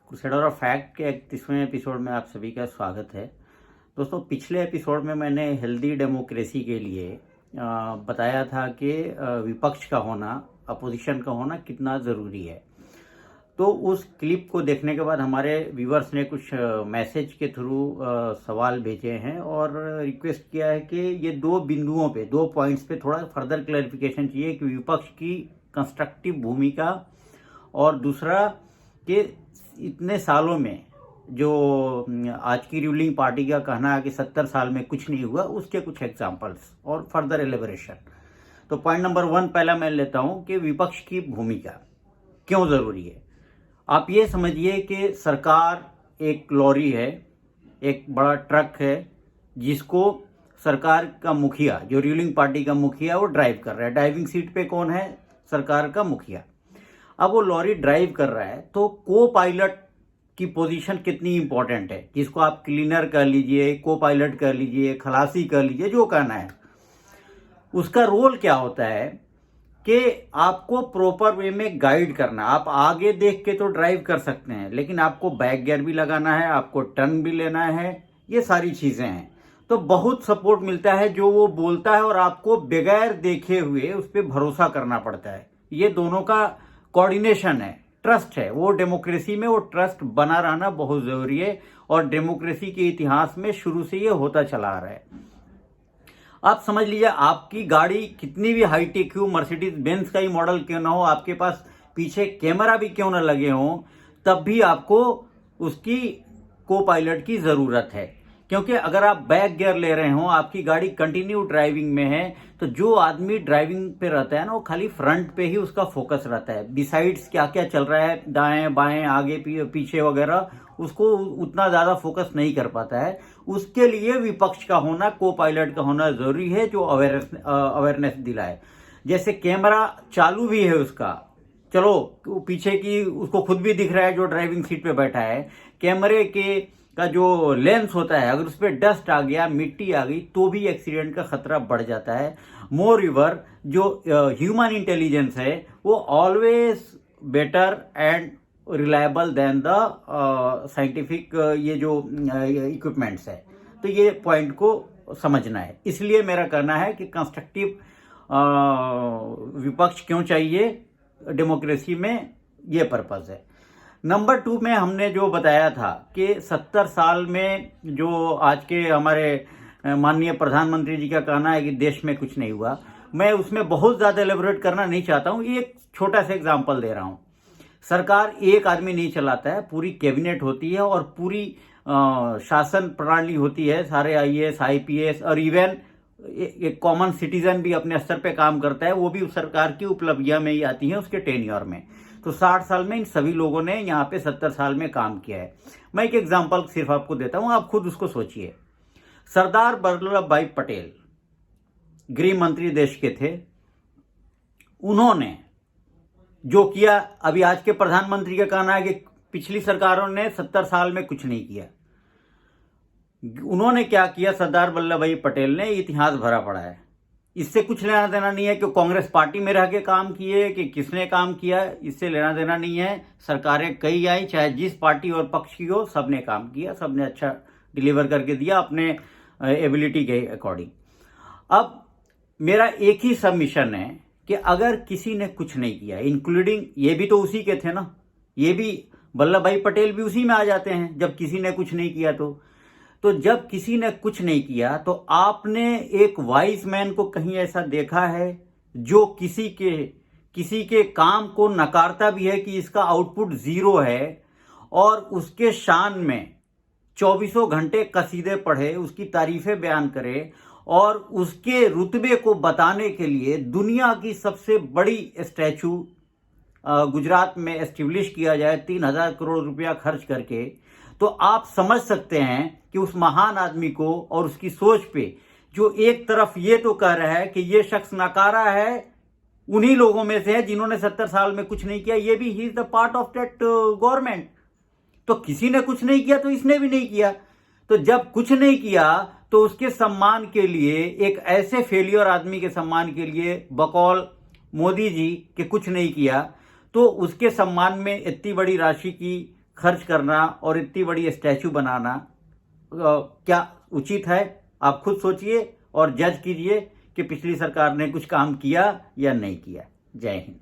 Crusader of fact के 31वें episode में आप सभी का स्वागत है। दोस्तों, पिछले एपिसोड में मैंने हेल्दी डेमोक्रेसी के लिए बताया था कि विपक्ष का होना, अपोजिशन का होना कितना ज़रूरी है। तो उस क्लिप को देखने के बाद हमारे व्यूवर्स ने कुछ मैसेज के थ्रू सवाल भेजे हैं और रिक्वेस्ट किया है कि ये दो बिंदुओं पे, 2 पॉइंट्स पे थोड़ा फर्दर क्लैरिफिकेशन चाहिए कि विपक्ष की कंस्ट्रक्टिव भूमिका और दूसरा कि इतने सालों में जो आज की रूलिंग पार्टी का कहना है कि 70 साल में कुछ नहीं हुआ, उसके कुछ एग्जांपल्स और फर्दर एलिबरेशन। तो पॉइंट नंबर 1 पहला मैं लेता हूं कि विपक्ष की भूमिका क्यों ज़रूरी है। आप ये समझिए कि सरकार एक लॉरी है, एक बड़ा ट्रक है जिसको सरकार का मुखिया, जो रूलिंग पार्टी का मुखिया, वो ड्राइव कर रहा है। ड्राइविंग सीट पे कौन है? सरकार का मुखिया। अब वो लॉरी ड्राइव कर रहा है तो को पायलट की पोजीशन कितनी इंपॉर्टेंट है, जिसको आप क्लीनर कर लीजिए, को पायलट कर लीजिए, खलासी कर लीजिए, जो कहना है। उसका रोल क्या होता है कि आपको प्रॉपर वे में गाइड करना। आप आगे देख के तो ड्राइव कर सकते हैं, लेकिन आपको बैक गियर भी लगाना है, आपको टर्न भी लेना है, ये सारी चीजें हैं। तो बहुत सपोर्ट मिलता है जो वो बोलता है और आपको बगैर देखे हुए उस पर भरोसा करना पड़ता है। ये दोनों का कोऑर्डिनेशन है, ट्रस्ट है। वो डेमोक्रेसी में वो ट्रस्ट बना रहना बहुत जरूरी है और डेमोक्रेसी के इतिहास में शुरू से ये होता चला आ रहा है। आप समझ लीजिए, आपकी गाड़ी कितनी भी हाईटेक हो, मर्सिडीज बेंज का ही मॉडल क्यों ना हो, आपके पास पीछे कैमरा भी क्यों ना लगे हो, तब भी आपको उसकी को पायलट की जरूरत है। क्योंकि अगर आप बैक गियर ले रहे हो, आपकी गाड़ी कंटिन्यू ड्राइविंग में है, तो जो आदमी ड्राइविंग पे रहता है ना, वो खाली फ्रंट पे ही उसका फोकस रहता है। बिसाइड्स क्या क्या चल रहा है, दाएं बाएं आगे पीछे वगैरह, उसको उतना ज्यादा फोकस नहीं कर पाता है। उसके लिए विपक्ष का होना, को पायलट का होना जरूरी है, जो अवेयरनेस दिलाए। जैसे कैमरा चालू भी है उसका, चलो पीछे की उसको खुद भी दिख रहा है जो ड्राइविंग सीट पे बैठा है। कैमरे के का जो लेंस होता है, अगर उस पर डस्ट आ गया, मिट्टी आ गई, तो भी एक्सीडेंट का खतरा बढ़ जाता है। मोर रिवर जो ह्यूमन इंटेलिजेंस है, वो always better and reliable then the scientific ये जो इक्विपमेंट्स है। तो ये पॉइंट को समझना है। इसलिए मेरा कहना है कि कंस्ट्रक्टिव विपक्ष क्यों चाहिए डेमोक्रेसी में, ये पर्पज है। नंबर 2 में हमने जो बताया था कि 70 साल में जो आज के हमारे माननीय प्रधानमंत्री जी का कहना है कि देश में कुछ नहीं हुआ, मैं उसमें बहुत ज्यादा एलेबोरेट करना नहीं चाहता हूं। एक छोटा सा एग्जांपल दे रहा हूं। सरकार एक आदमी नहीं चलाता है, पूरी कैबिनेट होती है और पूरी शासन प्रणाली होती है। सारे आईएएस, आईपीएस और इवन एक कॉमन सिटीजन भी अपने स्तर पे काम करता है, वो भी सरकार की उपलब्धियां में ही आती हैं उसके टेन्योर में। तो 60 साल में इन सभी लोगों ने यहाँ पे 70 साल में काम किया है। मैं एक एग्जांपल सिर्फ आपको देता हूं, आप खुद उसको सोचिए। सरदार वल्लभ भाई पटेल गृह मंत्री देश के थे। उन्होंने जो किया, अभी आज के प्रधानमंत्री का कहना है कि पिछली सरकारों ने 70 साल में कुछ नहीं किया। उन्होंने क्या किया, सरदार वल्लभ भाई पटेल ने, इतिहास भरा पड़ा है। इससे कुछ लेना देना नहीं है कि कांग्रेस पार्टी में रह के काम किए कि किसने काम किया, इससे लेना देना नहीं है। सरकारें कई आई, चाहे जिस पार्टी और पक्ष की हो, सबने काम किया, सबने अच्छा डिलीवर करके दिया अपने एबिलिटी के अकॉर्डिंग। अब मेरा एक ही सबमिशन है कि अगर किसी ने कुछ नहीं किया, इंक्लूडिंग ये भी तो उसी के थे ना, ये भी वल्लभ भाई पटेल भी उसी में आ जाते हैं जब किसी ने कुछ नहीं किया। तो जब किसी ने कुछ नहीं किया, तो आपने एक वाइज मैन को कहीं ऐसा देखा है जो किसी के काम को नकारता भी है कि इसका आउटपुट 0 है, और उसके शान में 24 घंटे कसीदे पढ़े, उसकी तारीफें बयान करे, और उसके रुतबे को बताने के लिए दुनिया की सबसे बड़ी स्टैचू गुजरात में एस्टेब्लिश किया जाए 3000 करोड़ रुपया खर्च करके। तो आप समझ सकते हैं कि उस महान आदमी को और उसकी सोच पे, जो एक तरफ ये तो कह रहा है कि ये शख्स नकारा है, उन्हीं लोगों में से है जिन्होंने 70 साल में कुछ नहीं किया, ये भी he is the part of that government. तो किसी ने कुछ नहीं किया तो इसने भी नहीं किया। तो जब कुछ नहीं किया तो उसके सम्मान के लिए, एक ऐसे फेलियर आदमी के सम्मान के लिए, बकौल मोदी जी के कुछ नहीं किया, तो उसके सम्मान में इतनी बड़ी राशि की खर्च करना और इतनी बड़ी स्टैचू बनाना क्या उचित है? आप खुद सोचिए और जज कीजिए कि पिछली सरकार ने कुछ काम किया या नहीं किया। जय हिंद।